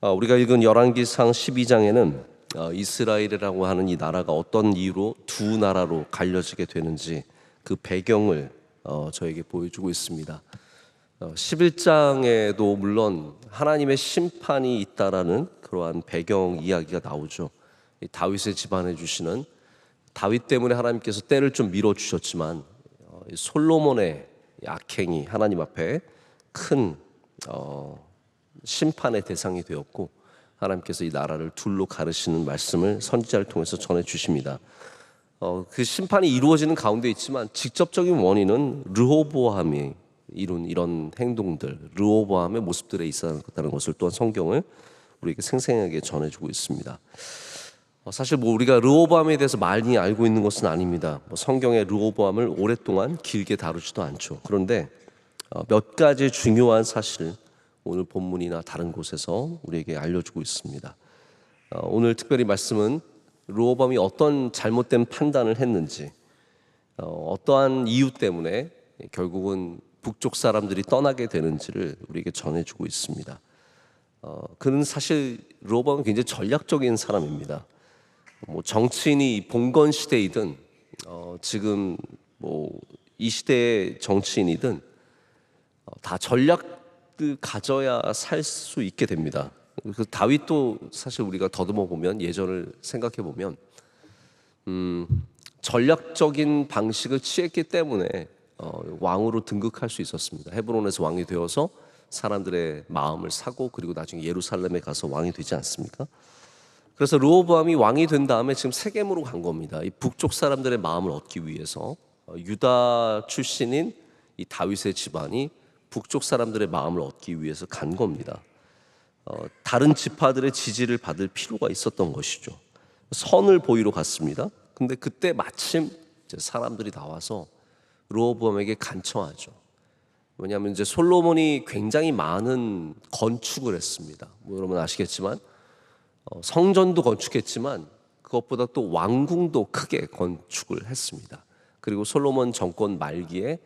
우리가 읽은 열왕기상 12장에는 이스라엘이라고 하는 이 나라가 어떤 이유로 두 나라로 갈려지게 되는지 그 배경을 저에게 보여주고 있습니다. 11장에도 물론 하나님의 심판이 있다라는 그러한 배경 이야기가 나오죠. 이 다윗의 집안에 주시는, 다윗 때문에 하나님께서 때를 좀 밀어주셨지만 솔로몬의 악행이 하나님 앞에 큰 심판의 대상이 되었고, 하나님께서 이 나라를 둘로 가르시는 말씀을 선지자를 통해서 전해 주십니다. 그 심판이 이루어지는 가운데 있지만 직접적인 원인은 르호보암이 이룬 이런 행동들, 르호보암의 모습들에 있었다는 것을 또한 성경을 우리에게 생생하게 전해주고 있습니다. 사실 우리가 르호보암에 대해서 많이 알고 있는 것은 아닙니다. 성경의 르호보암을 오랫동안 길게 다루지도 않죠. 그런데 몇 가지 중요한 사실을 오늘 본문이나 다른 곳에서 우리에게 알려주고 있습니다. 오늘 특별히 말씀은 르호보암이 어떤 잘못된 판단을 했는지, 어떠한 이유 때문에 결국은 북쪽 사람들이 떠나게 되는지를 우리에게 전해주고 있습니다. 그는 사실 르호보암은 굉장히 전략적인 사람입니다. 정치인이 봉건 시대이든 지금 이 시대의 정치인이든 다 전략을 가져야 살 수 있게 됩니다. 그 다윗도 사실 우리가 더듬어 보면, 예전을 생각해 보면 전략적인 방식을 취했기 때문에 왕으로 등극할 수 있었습니다. 헤브론에서 왕이 되어서 사람들의 마음을 사고, 그리고 나중에 예루살렘에 가서 왕이 되지 않습니까? 그래서 르호보암이 왕이 된 다음에 지금 세겜으로 간 겁니다. 이 북쪽 사람들의 마음을 얻기 위해서 유다 출신인 이 다윗의 집안이 북쪽 사람들의 마음을 얻기 위해서 간 겁니다. 다른 지파들의 지지를 받을 필요가 있었던 것이죠. 선을 보이러 갔습니다. 근데 그때 마침 이제 사람들이 나와서 르호보암에게 간청하죠. 왜냐하면 이제 솔로몬이 굉장히 많은 건축을 했습니다. 여러분 아시겠지만 성전도 건축했지만 그것보다 또 왕궁도 크게 건축을 했습니다. 그리고 솔로몬 정권 말기에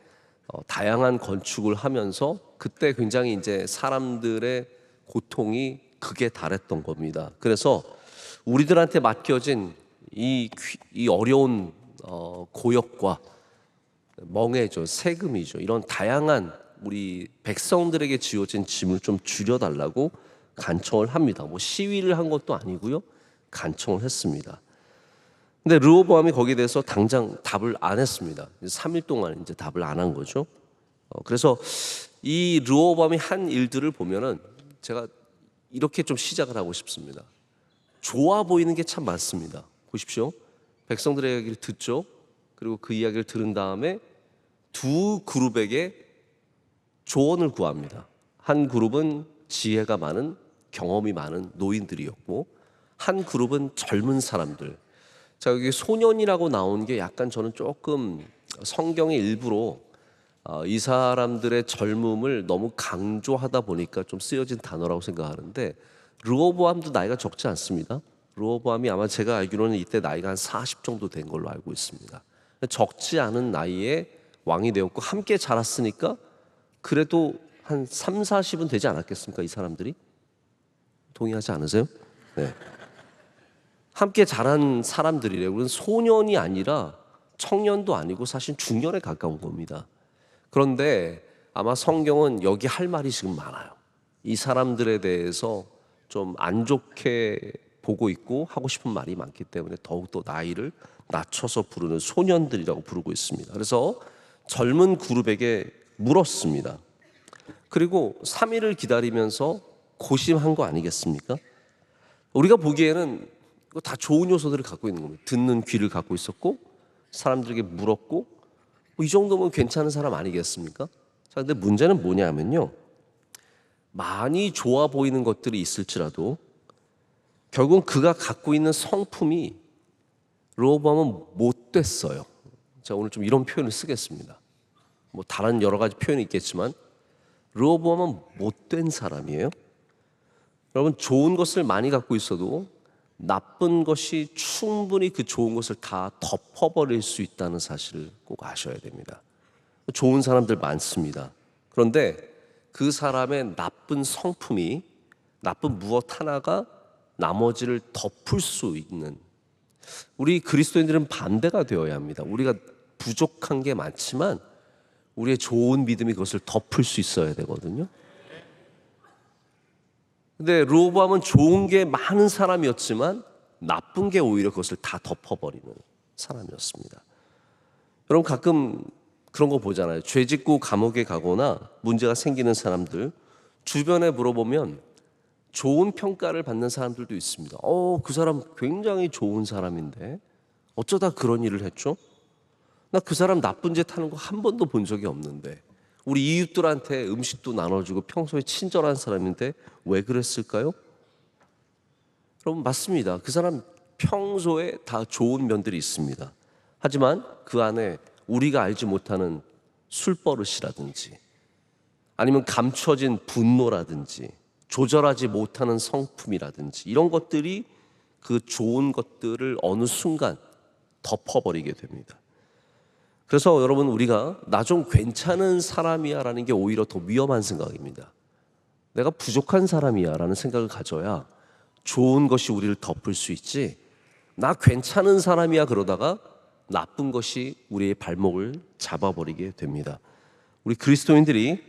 다양한 건축을 하면서 그때 굉장히 이제 사람들의 고통이 극에 달했던 겁니다. 그래서 우리들한테 맡겨진 이 어려운 고역과 멍해죠, 세금이죠, 이런 다양한 우리 백성들에게 지어진 짐을 좀 줄여달라고 간청을 합니다. 시위를 한 것도 아니고요, 간청을 했습니다. 근데 르호보암이 거기에 대해서 당장 답을 안 했습니다. 3일 동안 이제 답을 안 한 거죠. 그래서 이 르호보암이 한 일들을 보면은 제가 이렇게 좀 시작을 하고 싶습니다. 좋아 보이는 게 참 많습니다. 보십시오. 백성들의 이야기를 듣죠. 그리고 그 이야기를 들은 다음에 두 그룹에게 조언을 구합니다. 한 그룹은 지혜가 많은, 경험이 많은 노인들이었고, 한 그룹은 젊은 사람들. 자, 여기 소년이라고 나온 게 약간 저는 조금 성경의 일부러 이 사람들의 젊음을 너무 강조하다 보니까 좀 쓰여진 단어라고 생각하는데, 르호보암도 나이가 적지 않습니다. 르호보암이 아마 제가 알기로는 이때 나이가 한 40 정도 된 걸로 알고 있습니다. 적지 않은 나이에 왕이 되었고 함께 자랐으니까 그래도 한 3, 40은 되지 않았겠습니까? 이 사람들이? 동의하지 않으세요? 네. 함께 자란 사람들이래요. 그건 소년이 아니라 청년도 아니고 사실 중년에 가까운 겁니다. 그런데 아마 성경은 여기 할 말이 지금 많아요. 이 사람들에 대해서 좀 안 좋게 보고 있고 하고 싶은 말이 많기 때문에 더욱더 나이를 낮춰서 부르는 소년들이라고 부르고 있습니다. 그래서 젊은 그룹에게 물었습니다. 그리고 3일을 기다리면서 고심한 거 아니겠습니까? 우리가 보기에는 다 좋은 요소들을 갖고 있는 겁니다. 듣는 귀를 갖고 있었고, 사람들에게 물었고, 이 정도면 괜찮은 사람 아니겠습니까? 자, 근데 문제는 뭐냐면요, 많이 좋아 보이는 것들이 있을지라도 결국은 그가 갖고 있는 성품이, 르호보암은 못됐어요. 제가 오늘 좀 이런 표현을 쓰겠습니다. 다른 여러 가지 표현이 있겠지만 르호보암은 못된 사람이에요. 여러분, 좋은 것을 많이 갖고 있어도 나쁜 것이 충분히 그 좋은 것을 다 덮어버릴 수 있다는 사실을 꼭 아셔야 됩니다. 좋은 사람들 많습니다. 그런데 그 사람의 나쁜 성품이 나쁜 무엇 하나가 나머지를 덮을 수 있는, 우리 그리스도인들은 반대가 되어야 합니다. 우리가 부족한 게 많지만 우리의 좋은 믿음이 그것을 덮을 수 있어야 되거든요. 근데 르호보암은 좋은 게 많은 사람이었지만 나쁜 게 오히려 그것을 다 덮어버리는 사람이었습니다. 여러분 가끔 그런 거 보잖아요. 죄 짓고 감옥에 가거나 문제가 생기는 사람들 주변에 물어보면 좋은 평가를 받는 사람들도 있습니다. 그 사람 굉장히 좋은 사람인데 어쩌다 그런 일을 했죠? 나 그 사람 나쁜 짓 하는 거 한 번도 본 적이 없는데, 우리 이웃들한테 음식도 나눠주고 평소에 친절한 사람인데 왜 그랬을까요? 여러분 맞습니다. 그 사람 평소에 다 좋은 면들이 있습니다. 하지만 그 안에 우리가 알지 못하는 술버릇이라든지 아니면 감춰진 분노라든지 조절하지 못하는 성품이라든지 이런 것들이 그 좋은 것들을 어느 순간 덮어버리게 됩니다. 그래서 여러분 우리가 나 좀 괜찮은 사람이야 라는 게 오히려 더 위험한 생각입니다. 내가 부족한 사람이야 라는 생각을 가져야 좋은 것이 우리를 덮을 수 있지, 나 괜찮은 사람이야 그러다가 나쁜 것이 우리의 발목을 잡아버리게 됩니다. 우리 그리스도인들이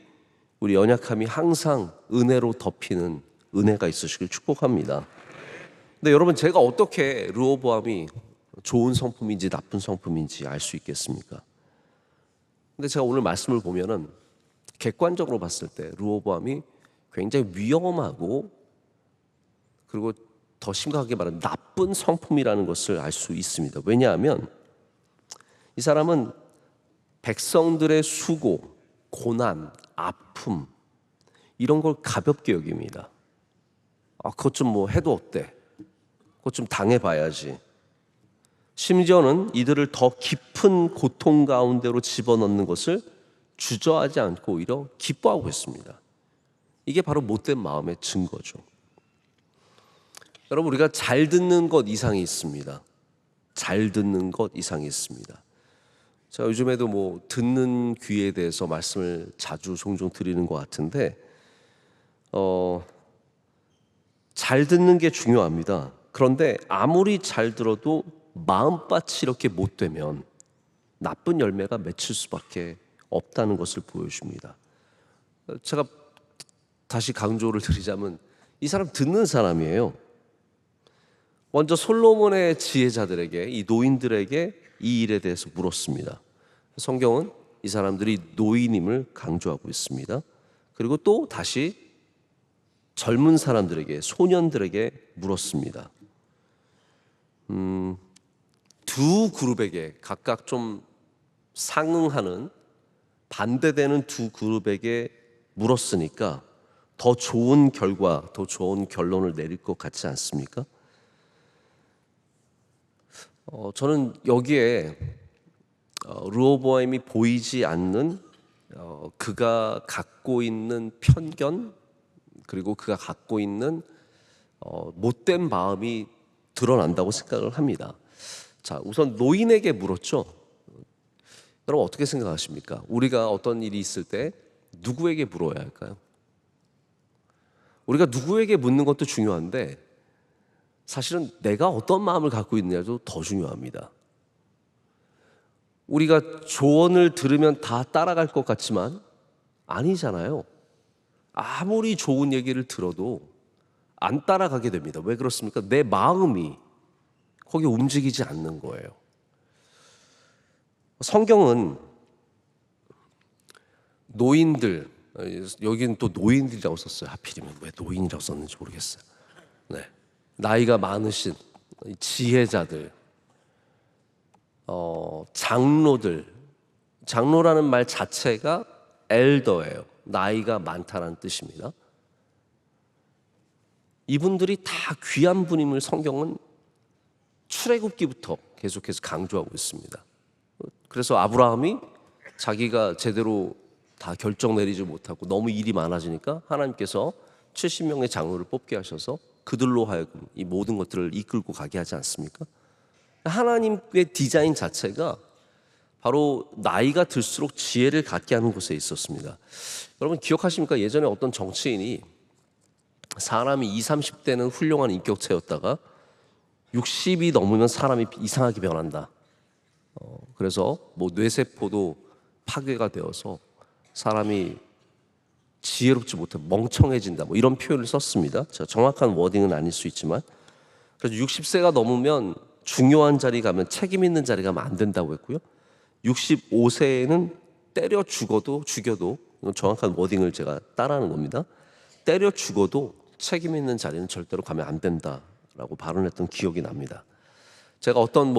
우리 연약함이 항상 은혜로 덮이는 은혜가 있으시길 축복합니다. 근데 여러분 제가 어떻게 르호보암이 좋은 성품인지 나쁜 성품인지 알 수 있겠습니까? 근데 제가 오늘 말씀을 보면은 객관적으로 봤을 때 르호보암이 굉장히 위험하고 그리고 더 심각하게 말하면 나쁜 성품이라는 것을 알 수 있습니다. 왜냐하면 이 사람은 백성들의 수고, 고난, 아픔 이런 걸 가볍게 여깁니다. 그것 좀 뭐 해도 어때? 그것 좀 당해봐야지. 심지어는 이들을 더 깊은 고통 가운데로 집어넣는 것을 주저하지 않고 오히려 기뻐하고 있습니다. 이게 바로 못된 마음의 증거죠. 여러분 우리가 잘 듣는 것 이상이 있습니다. 잘 듣는 것 이상이 있습니다. 제가 요즘에도 뭐 듣는 귀에 대해서 말씀을 자주 종종 드리는 것 같은데 잘 듣는 게 중요합니다. 그런데 아무리 잘 들어도 마음밭이 이렇게 못 되면 나쁜 열매가 맺힐 수밖에 없다는 것을 보여줍니다. 제가 다시 강조를 드리자면 이 사람 듣는 사람이에요. 먼저 솔로몬의 지혜자들에게, 이 노인들에게 이 일에 대해서 물었습니다. 성경은 이 사람들이 노인임을 강조하고 있습니다. 그리고 또 다시 젊은 사람들에게, 소년들에게 물었습니다. 두 그룹에게 각각 좀 상응하는 반대되는 두 그룹에게 물었으니까 더 좋은 결과, 더 좋은 결론을 내릴 것 같지 않습니까? 저는 여기에 르호보암이 보이지 않는 그가 갖고 있는 편견 그리고 그가 갖고 있는 못된 마음이 드러난다고 생각을 합니다. 자, 우선 노인에게 물었죠. 여러분 어떻게 생각하십니까? 우리가 어떤 일이 있을 때 누구에게 물어야 할까요? 우리가 누구에게 묻는 것도 중요한데 사실은 내가 어떤 마음을 갖고 있느냐도 더 중요합니다. 우리가 조언을 들으면 다 따라갈 것 같지만 아니잖아요. 아무리 좋은 얘기를 들어도 안 따라가게 됩니다. 왜 그렇습니까? 내 마음이 거기에 움직이지 않는 거예요. 성경은 노인들, 여기는 또 노인들이라고 썼어요. 하필이면 왜 노인이라고 썼는지 모르겠어요. 네. 나이가 많으신 지혜자들, 장로들, 장로라는 말 자체가 엘더예요. 나이가 많다는 뜻입니다. 이분들이 다 귀한 분임을 성경은 출애굽기부터 계속해서 강조하고 있습니다. 그래서 아브라함이 자기가 제대로 다 결정 내리지 못하고 너무 일이 많아지니까 하나님께서 70명의 장로를 뽑게 하셔서 그들로 하여금 이 모든 것들을 이끌고 가게 하지 않습니까? 하나님의 디자인 자체가 바로 나이가 들수록 지혜를 갖게 하는 곳에 있었습니다. 여러분 기억하십니까? 예전에 어떤 정치인이 사람이 20, 30대는 훌륭한 인격체였다가 60이 넘으면 사람이 이상하게 변한다. 그래서 뭐 뇌세포도 파괴가 되어서 사람이 지혜롭지 못해 멍청해진다. 뭐 이런 표현을 썼습니다. 제가 정확한 워딩은 아닐 수 있지만, 그래서 60세가 넘으면 중요한 자리 가면 책임 있는 자리 가면 안 된다고 했고요. 65세에는 때려 죽여도 이건 정확한 워딩을 제가 따라하는 겁니다. 때려 죽어도 책임 있는 자리는 절대로 가면 안 된다라고 발언했던 기억이 납니다. 제가 어떤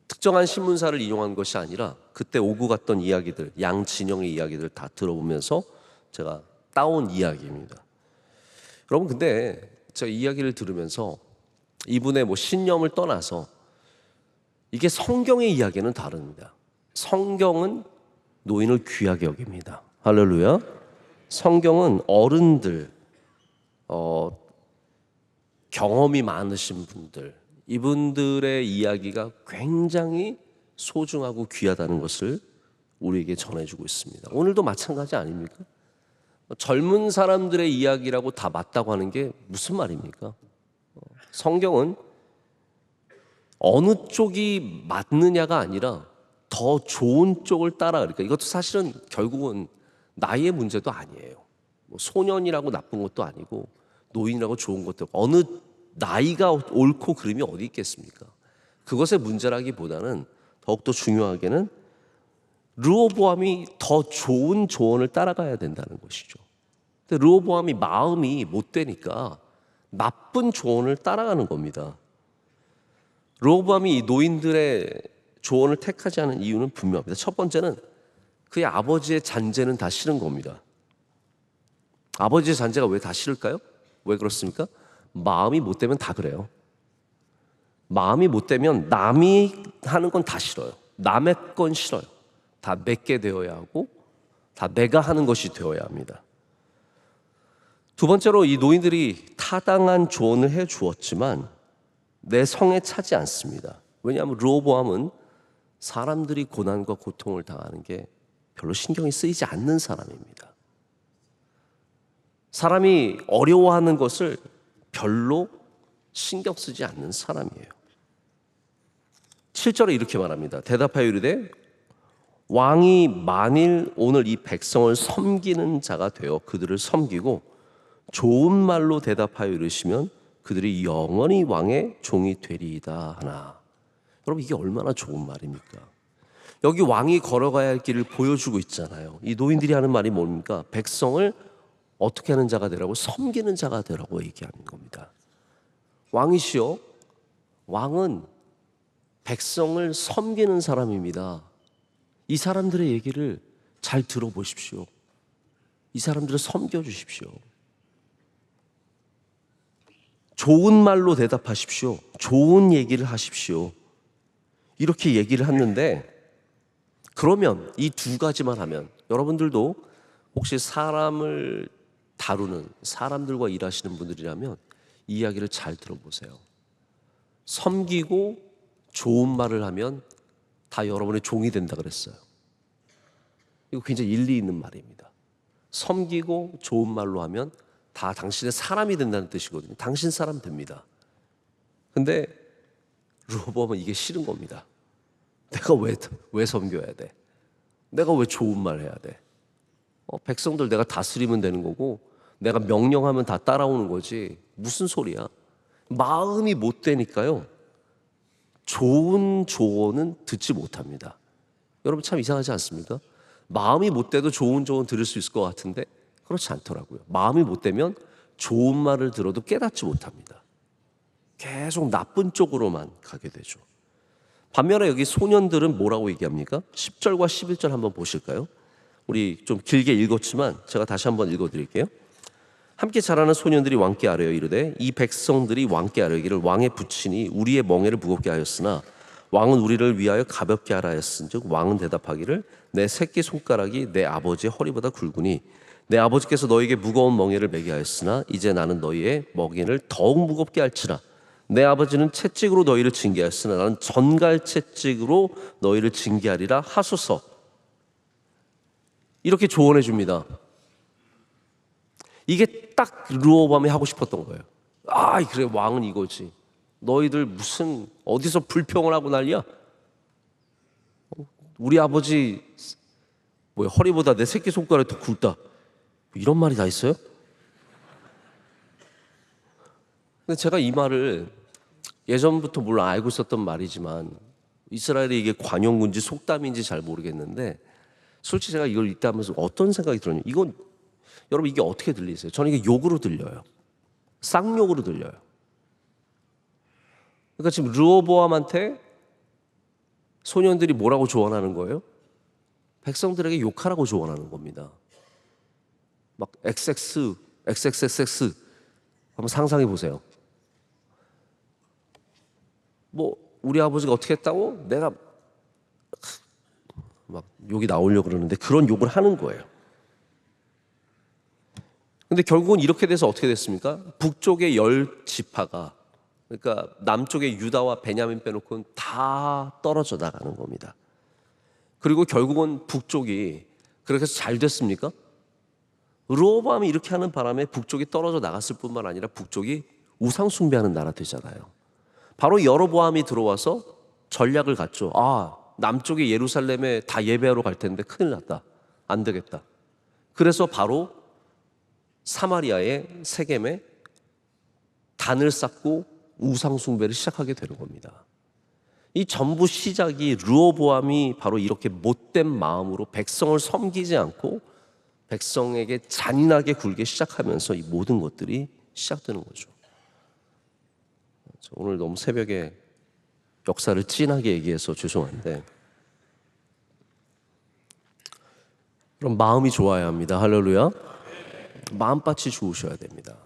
특정한 신문사를 인용한 것이 아니라 그때 오고 갔던 이야기들, 양 진영의 이야기들 다 들어보면서 제가 따온 이야기입니다. 여러분, 근데 제가 이야기를 들으면서 이분의 신념을 떠나서 이게 성경의 이야기는 다릅니다. 성경은 노인을 귀하게 여깁니다. 할렐루야. 성경은 어른들, 경험이 많으신 분들, 이분들의 이야기가 굉장히 소중하고 귀하다는 것을 우리에게 전해주고 있습니다. 오늘도 마찬가지 아닙니까? 젊은 사람들의 이야기라고 다 맞다고 하는 게 무슨 말입니까? 성경은 어느 쪽이 맞느냐가 아니라 더 좋은 쪽을 그러니까 이것도 사실은 결국은 나이의 문제도 아니에요. 소년이라고 나쁜 것도 아니고 노인이라고 좋은 것도 없고, 어느 나이가 옳고 그름이 어디 있겠습니까? 그것의 문제라기보다는 더욱더 중요하게는 르호보암이 더 좋은 조언을 따라가야 된다는 것이죠. 근데 르호보암이 마음이 못 되니까 나쁜 조언을 따라가는 겁니다. 르호보암이 이 노인들의 조언을 택하지 않은 이유는 분명합니다. 첫 번째는 그의 아버지의 잔재는 다 싫은 겁니다. 아버지의 잔재가 왜 다 싫을까요? 왜 그렇습니까? 마음이 못 되면 다 그래요. 마음이 못 되면 남이 하는 건 다 싫어요. 남의 건 싫어요. 다 내게 되어야 하고 다 내가 하는 것이 되어야 합니다. 두 번째로 이 노인들이 타당한 조언을 해 주었지만 내 성에 차지 않습니다. 왜냐하면 르호보암은 사람들이 고난과 고통을 당하는 게 별로 신경이 쓰이지 않는 사람입니다. 사람이 어려워하는 것을 별로 신경 쓰지 않는 사람이에요. 7절에 이렇게 말합니다. 대답하여 이르되 왕이 만일 오늘 이 백성을 섬기는 자가 되어 그들을 섬기고 좋은 말로 대답하여 이르시면 그들이 영원히 왕의 종이 되리이다 하나. 여러분, 이게 얼마나 좋은 말입니까? 여기 왕이 걸어가야 할 길을 보여주고 있잖아요. 이 노인들이 하는 말이 뭡니까? 백성을 어떻게 하는 자가 되라고? 섬기는 자가 되라고 얘기하는 겁니다. 왕이시여, 왕은 백성을 섬기는 사람입니다. 이 사람들의 얘기를 잘 들어보십시오. 이 사람들을 섬겨주십시오. 좋은 말로 대답하십시오. 좋은 얘기를 하십시오. 이렇게 얘기를 하는데, 그러면 이 두 가지만 하면, 여러분들도 혹시 사람을 다루는, 사람들과 일하시는 분들이라면 이 이야기를 잘 들어보세요. 섬기고 좋은 말을 하면 다 여러분의 종이 된다 그랬어요. 이거 굉장히 일리 있는 말입니다. 섬기고 좋은 말로 하면 다 당신의 사람이 된다는 뜻이거든요. 당신 사람 됩니다. 근데 르호보암은 이게 싫은 겁니다. 내가 왜 섬겨야 돼? 내가 왜 좋은 말 해야 돼? 백성들 내가 다스리면 되는 거고 내가 명령하면 다 따라오는 거지. 무슨 소리야? 마음이 못 되니까요, 좋은 조언은 듣지 못합니다. 여러분, 참 이상하지 않습니까? 마음이 못 돼도 좋은 조언 들을 수 있을 것 같은데 그렇지 않더라고요. 마음이 못 되면 좋은 말을 들어도 깨닫지 못합니다. 계속 나쁜 쪽으로만 가게 되죠. 반면에 여기 소년들은 뭐라고 얘기합니까? 10절과 11절 한번 보실까요? 우리 좀 길게 읽었지만 제가 다시 한번 읽어드릴게요. 함께 자라는 소년들이 왕께 아뢰어 이르되 이 백성들이 왕께 아뢰기를 왕의 부친이 우리의 멍에를 무겁게 하였으나 왕은 우리를 위하여 가볍게 하라 하였은즉 왕은 대답하기를 내 새끼 손가락이 내 아버지의 허리보다 굵으니 내 아버지께서 너에게 무거운 멍에를 매게 하였으나 이제 나는 너희의 멍에를 더욱 무겁게 할지라. 내 아버지는 채찍으로 너희를 징계하였으나 나는 전갈 채찍으로 너희를 징계하리라 하소서. 이렇게 조언해 줍니다. 이게 딱 르호보암이 하고 싶었던 거예요. 아, 그래, 왕은 이거지. 너희들 무슨 어디서 불평을 하고 난리야? 우리 아버지 뭐야, 허리보다 내 새끼손가락이 더 굵다, 이런 말이 다 있어요? 근데 제가 이 말을 예전부터 물론 알고 있었던 말이지만 이스라엘이 이게 관용군지 속담인지 잘 모르겠는데, 솔직히 제가 이걸 읽다 하면서 어떤 생각이 들었냐면, 이건 여러분 이게 어떻게 들리세요? 저는 이게 욕으로 들려요. 쌍욕으로 들려요. 그러니까 지금 르호보암한테 소년들이 뭐라고 조언하는 거예요? 백성들에게 욕하라고 조언하는 겁니다. 막 XX, XXXX 한번 상상해 보세요. 뭐 우리 아버지가 어떻게 했다고? 내가 막 욕이 나오려고 그러는데 그런 욕을 하는 거예요. 근데 결국은 이렇게 돼서 어떻게 됐습니까? 북쪽의 10지파가, 그러니까 남쪽의 유다와 베냐민 빼놓고는 다 떨어져 나가는 겁니다. 그리고 결국은 북쪽이 그렇게 해서 잘 됐습니까? 르호보암이 이렇게 하는 바람에 북쪽이 떨어져 나갔을 뿐만 아니라 북쪽이 우상 숭배하는 나라 되잖아요. 바로 여로보암이 들어와서 전략을 갖죠. 아, 남쪽의 예루살렘에 다 예배하러 갈 텐데 큰일 났다, 안 되겠다. 그래서 바로 사마리아의 세겜에 단을 쌓고 우상 숭배를 시작하게 되는 겁니다. 이 전부 시작이 르호보암이 바로 이렇게 못된 마음으로 백성을 섬기지 않고 백성에게 잔인하게 굴게 시작하면서 이 모든 것들이 시작되는 거죠. 오늘 너무 새벽에 역사를 진하게 얘기해서 죄송한데, 그럼 마음이 좋아야 합니다. 할렐루야. 마음밭이 좋으셔야 됩니다.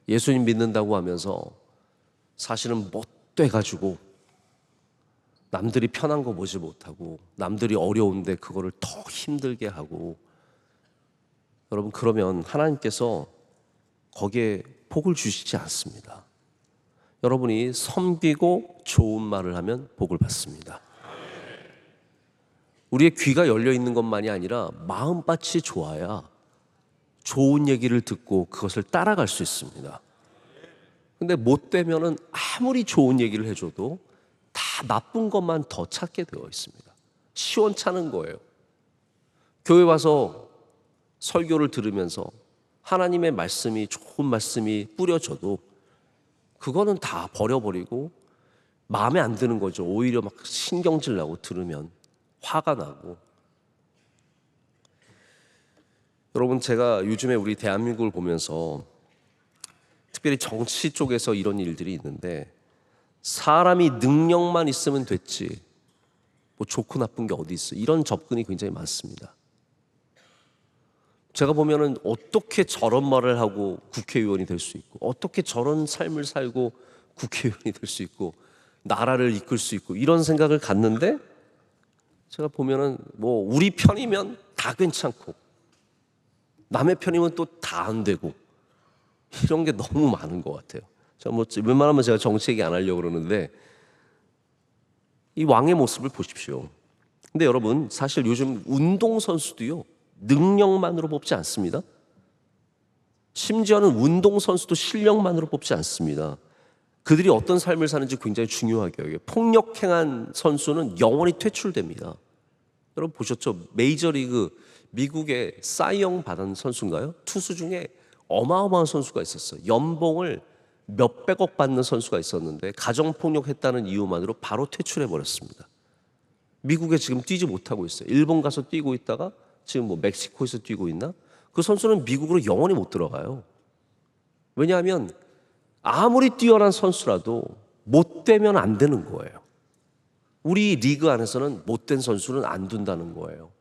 예수님 믿는다고 하면서 사실은 못돼가지고 남들이 편한 거 보지 못하고 남들이 어려운데 그거를 더 힘들게 하고, 여러분 그러면 하나님께서 거기에 복을 주시지 않습니다. 여러분이 섬기고 좋은 말을 하면 복을 받습니다. 우리의 귀가 열려 있는 것만이 아니라 마음밭이 좋아야 좋은 얘기를 듣고 그것을 따라갈 수 있습니다. 근데 못 되면은 아무리 좋은 얘기를 해줘도 다 나쁜 것만 더 찾게 되어 있습니다. 시원찮은 거예요. 교회 와서 설교를 들으면서 하나님의 말씀이, 좋은 말씀이 뿌려져도 그거는 다 버려버리고 마음에 안 드는 거죠. 오히려 막 신경질 나고 들으면 화가 나고. 여러분, 제가 요즘에 우리 대한민국을 보면서 특별히 정치 쪽에서 이런 일들이 있는데, 사람이 능력만 있으면 됐지 뭐 좋고 나쁜 게 어디 있어, 이런 접근이 굉장히 많습니다. 제가 보면은 어떻게 저런 말을 하고 국회의원이 될 수 있고, 어떻게 저런 삶을 살고 국회의원이 될 수 있고 나라를 이끌 수 있고, 이런 생각을 갖는데, 제가 보면은 뭐 우리 편이면 다 괜찮고 남의 편이면 또 다 안 되고, 이런 게 너무 많은 것 같아요. 제가 뭐 웬만하면 제가 정치 얘기 안 하려고 그러는데, 이 왕의 모습을 보십시오. 근데 여러분, 사실 요즘 운동선수도요 능력만으로 뽑지 않습니다. 심지어는 운동선수도 실력만으로 뽑지 않습니다. 그들이 어떤 삶을 사는지 굉장히 중요하게 여겨요. 폭력행한 선수는 영원히 퇴출됩니다. 여러분 보셨죠? 메이저리그 미국의 사이영 받은 선수인가요? 투수 중에 어마어마한 선수가 있었어요. 연봉을 몇백억 받는 선수가 있었는데 가정폭력했다는 이유만으로 바로 퇴출해버렸습니다. 미국에 지금 뛰지 못하고 있어요. 일본 가서 뛰고 있다가 지금 뭐 멕시코에서 뛰고 있나? 그 선수는 미국으로 영원히 못 들어가요. 왜냐하면 아무리 뛰어난 선수라도 못되면 안 되는 거예요. 우리 리그 안에서는 못된 선수는 안 둔다는 거예요.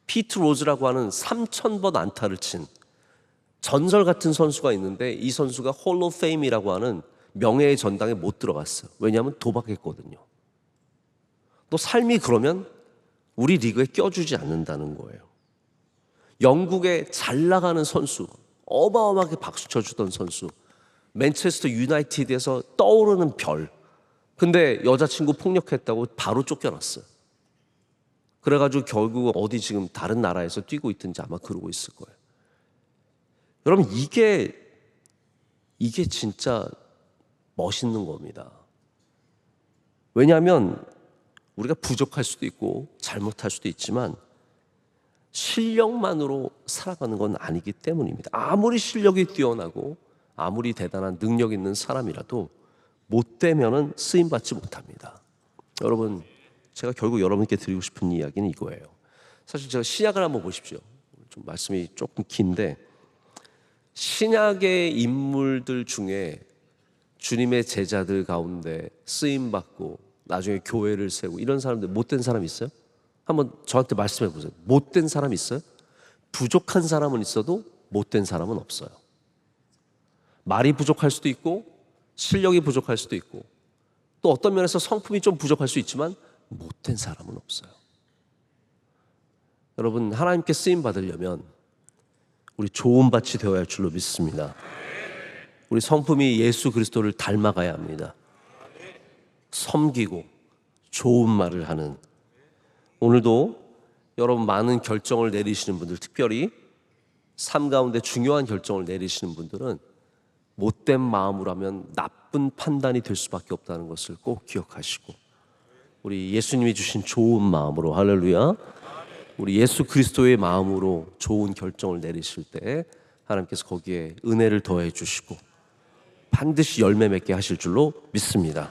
피트 로즈라고 하는 3,000번 안타를 친 전설 같은 선수가 있는데, 이 선수가 홀 오브 페임이라고 하는 명예의 전당에 못 들어갔어요. 왜냐하면 도박했거든요. 또 삶이 그러면 우리 리그에 껴주지 않는다는 거예요. 영국의 잘 나가는 선수, 어마어마하게 박수 쳐주던 선수, 맨체스터 유나이티드에서 떠오르는 별, 근데 여자친구 폭력했다고 바로 쫓겨났어요. 그래가지고 결국 어디 지금 다른 나라에서 뛰고 있든지 아마 그러고 있을 거예요. 여러분, 이게 진짜 멋있는 겁니다. 왜냐하면 우리가 부족할 수도 있고 잘못할 수도 있지만 실력만으로 살아가는 건 아니기 때문입니다. 아무리 실력이 뛰어나고 아무리 대단한 능력 있는 사람이라도 못되면은 쓰임받지 못합니다. 여러분, 제가 결국 여러분께 드리고 싶은 이야기는 이거예요. 사실 제가 신약을 한번 보십시오. 좀 말씀이 조금 긴데, 신약의 인물들 중에 주님의 제자들 가운데 쓰임받고 나중에 교회를 세우고 이런 사람들, 못된 사람 있어요? 한번 저한테 말씀해 보세요. 못된 사람 있어요? 부족한 사람은 있어도 못된 사람은 없어요. 말이 부족할 수도 있고 실력이 부족할 수도 있고 또 어떤 면에서 성품이 좀 부족할 수 있지만 못된 사람은 없어요. 여러분, 하나님께 쓰임 받으려면 우리 좋은 밭이 되어야 할 줄로 믿습니다. 우리 성품이 예수 그리스도를 닮아가야 합니다. 섬기고 좋은 말을 하는, 오늘도 여러분 많은 결정을 내리시는 분들, 특별히 삶 가운데 중요한 결정을 내리시는 분들은 못된 마음으로 하면 나쁜 판단이 될 수밖에 없다는 것을 꼭 기억하시고, 우리 예수님이 주신 좋은 마음으로, 할렐루야, 우리 예수 그리스도의 마음으로 좋은 결정을 내리실 때 하나님께서 거기에 은혜를 더해 주시고 반드시 열매 맺게 하실 줄로 믿습니다.